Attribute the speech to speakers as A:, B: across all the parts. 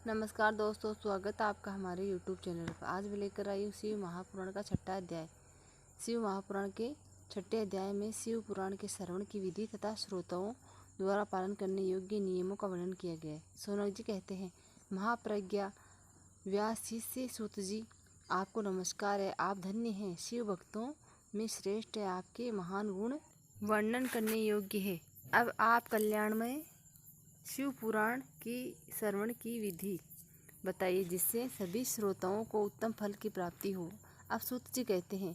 A: नमस्कार दोस्तों, स्वागत है आपका हमारे YouTube चैनल पर। आज मैं लेकर आई हूँ शिव महापुराण का छठा अध्याय। शिव महापुराण के छठे अध्याय में शिव पुराण के श्रवण की विधि तथा श्रोताओं द्वारा पालन करने योग्य नियमों का वर्णन किया गया है। शौनक जी कहते हैं, महाप्रज्ञा व्यास शिष्य सूत जी, आपको नमस्कार है। आप धन्य हैं, शिव भक्तों में श्रेष्ठ है। आपके महान गुण वर्णन करने योग्य है। अब आप कल्याणमय शिव पुराण की श्रवण की विधि बताइए, जिससे सभी श्रोताओं को उत्तम फल की प्राप्ति हो। अब सूत जी कहते हैं,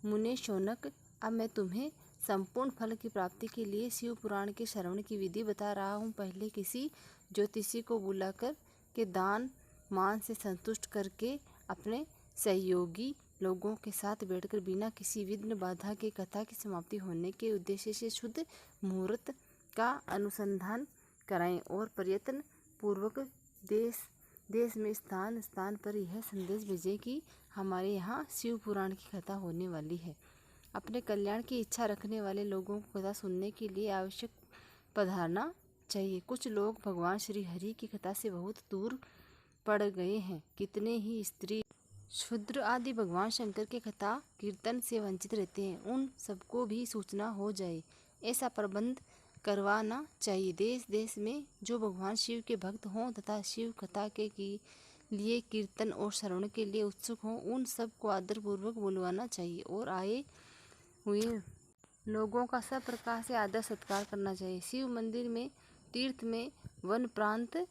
A: मुने शौनक, अब मैं तुम्हें संपूर्ण फल की प्राप्ति के लिए शिव पुराण के श्रवण की विधि बता रहा हूँ। पहले किसी ज्योतिषी को बुलाकर के दान मान से संतुष्ट करके अपने सहयोगी लोगों के साथ बैठकर बिना किसी विघ्न बाधा के कथा की समाप्ति होने के उद्देश्य से शुद्ध मुहूर्त का अनुसंधान कराएं और प्रयत्न पूर्वक देश देश में स्थान स्थान पर यह संदेश भेजें कि हमारे यहाँ शिव पुराण की कथा होने वाली है। अपने कल्याण की इच्छा रखने वाले लोगों को कथा सुनने के लिए आवश्यक पधारना चाहिए। कुछ लोग भगवान श्री हरि की कथा से बहुत दूर पड़ गए हैं। कितने ही स्त्री शूद्र आदि भगवान शंकर के कथा कीर्तन से वंचित रहते हैं। उन सबको भी सूचना हो जाए, ऐसा प्रबंध करवाना चाहिए। देश देश में जो भगवान शिव के भक्त हों तथा शिव कथा के लिए कीर्तन और श्रवण के लिए उत्सुक हों, उन सब को आदरपूर्वक बुलवाना चाहिए और आए हुए लोगों का सब प्रकार से आदर सत्कार करना चाहिए। शिव मंदिर में, तीर्थ में, वन प्रांत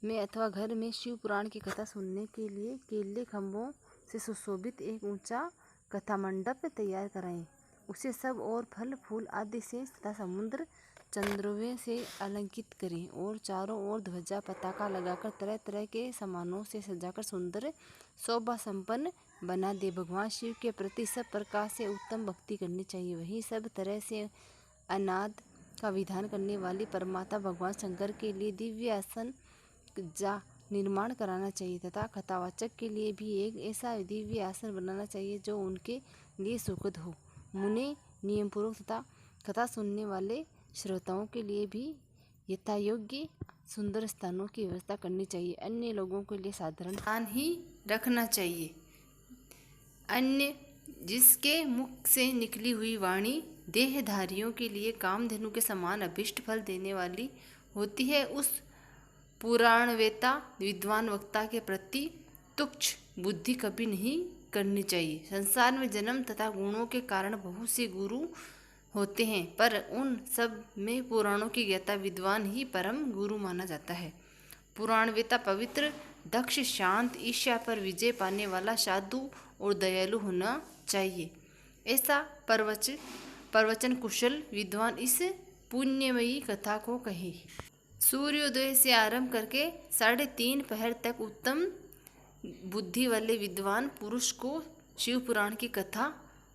A: में अथवा घर में शिव पुराण की कथा सुनने के लिए केले खंभों से सुशोभित एक ऊंचा कथा मंडप तैयार कराएं। उसे सब और फल फूल आदि से तथा समुद्र चंद्रवे से अलंकृत करें और चारों ओर ध्वजा पताका लगाकर तरह तरह के सामानों से सजाकर सुंदर शोभा संपन्न बना दे। भगवान शिव के प्रति सब प्रकार से उत्तम भक्ति करनी चाहिए। वहीं सब तरह से अनाद का विधान करने वाली परमात्मा भगवान शंकर के लिए दिव्य आसन जा निर्माण कराना चाहिए तथा कथावाचक के लिए भी एक ऐसा दिव्य आसन बनाना चाहिए जो उनके लिए सुखद हो। मुने नियमपूर्वक तथा कथा सुनने वाले श्रोताओं के लिए भी यथायोग्य सुंदर स्थानों की व्यवस्था करनी चाहिए। अन्य लोगों के लिए साधारण स्थान ही रखना चाहिए। अन्य जिसके मुख से निकली हुई वाणी देहधारियों के लिए कामधेनु के समान अभिष्ट फल देने वाली होती है, उस पुराणवेता विद्वान वक्ता के प्रति तुच्छ बुद्धि कभी नहीं करनी चाहिए। संसार में जन्म तथा गुणों के कारण बहुत से गुरु होते हैं, पर उन सब में पुराणों की ज्ञाता विद्वान ही परम गुरु माना जाता है। पुराणवेता पवित्र, दक्ष, शांत, ईर्ष्या पर विजय पाने वाला, साधु और दयालु होना चाहिए। ऐसा प्रवचन कुशल विद्वान इस पुण्यमयी कथा को कहे। सूर्योदय से आरंभ करके 3:30 पहर तक उत्तम बुद्धि वाले विद्वान पुरुष को शिव पुराण की कथा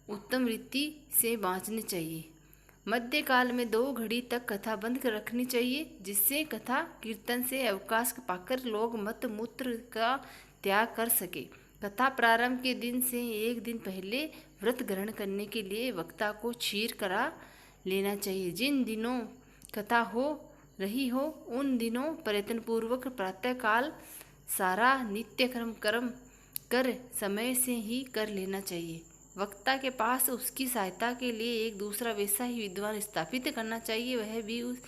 A: उत्तम रीति से बाँचनी चाहिए। मध्यकाल में 2 घड़ी तक कथा बंद कर रखनी चाहिए, जिससे कथा कीर्तन से अवकाश पाकर लोग मत मूत्र का त्याग कर सके। कथा प्रारंभ के दिन से 1 दिन पहले व्रत ग्रहण करने के लिए वक्ता को क्षीर करा लेना चाहिए। जिन दिनों कथा हो रही हो उन दिनों प्रयत्नपूर्वक प्रातःकाल सारा नित्य कर्म कर समय से ही कर लेना चाहिए। वक्ता के पास उसकी सहायता के लिए एक दूसरा वैसा ही विद्वान स्थापित करना चाहिए। वह भी उस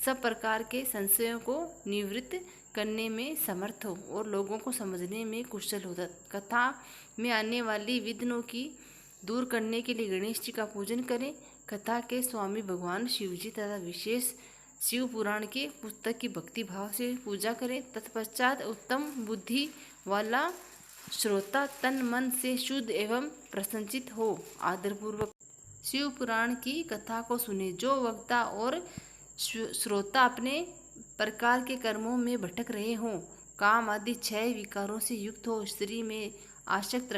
A: सब प्रकार के संशयों को निवृत्त करने में समर्थ हो और लोगों को समझने में कुशल हो। कथा में आने वाली विघ्नों की दूर करने के लिए गणेश जी का पूजन करें। कथा के स्वामी भगवान शिव जी तथा विशेष शिव पुराण के पुस्तक की भक्ति भाव से पूजा करें। तत्पश्चात उत्तम बुद्धि वाला श्रोता तन मन से शुद्ध एवं प्रसन्नचित हो आदरपूर्वक शिव पुराण की कथा को सुने। जो वक्ता और श्रोता अपने प्रकार के कर्मों में भटक रहे हों, काम आदि 6 विकारों से युक्त हो, स्त्री में आसक्त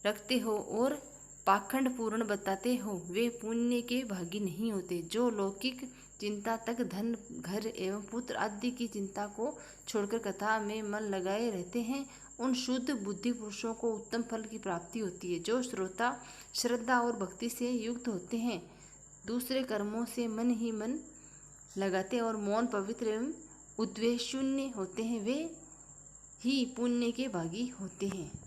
A: रखते हो और पाखंड पूर्ण बताते हो, वे पुण्य के भागी नहीं होते। जो लौकिक चिंता तक, धन, घर एवं पुत्र आदि की चिंता को छोड़कर कथा में मन लगाए रहते हैं, उन शुद्ध बुद्धि पुरुषों को उत्तम फल की प्राप्ति होती है। जो श्रोता श्रद्धा और भक्ति से युक्त होते हैं, दूसरे कर्मों से मन ही मन लगाते और मौन, पवित्र एवं उद्वेष शून्य होते हैं, वे ही पुण्य के भागी होते हैं।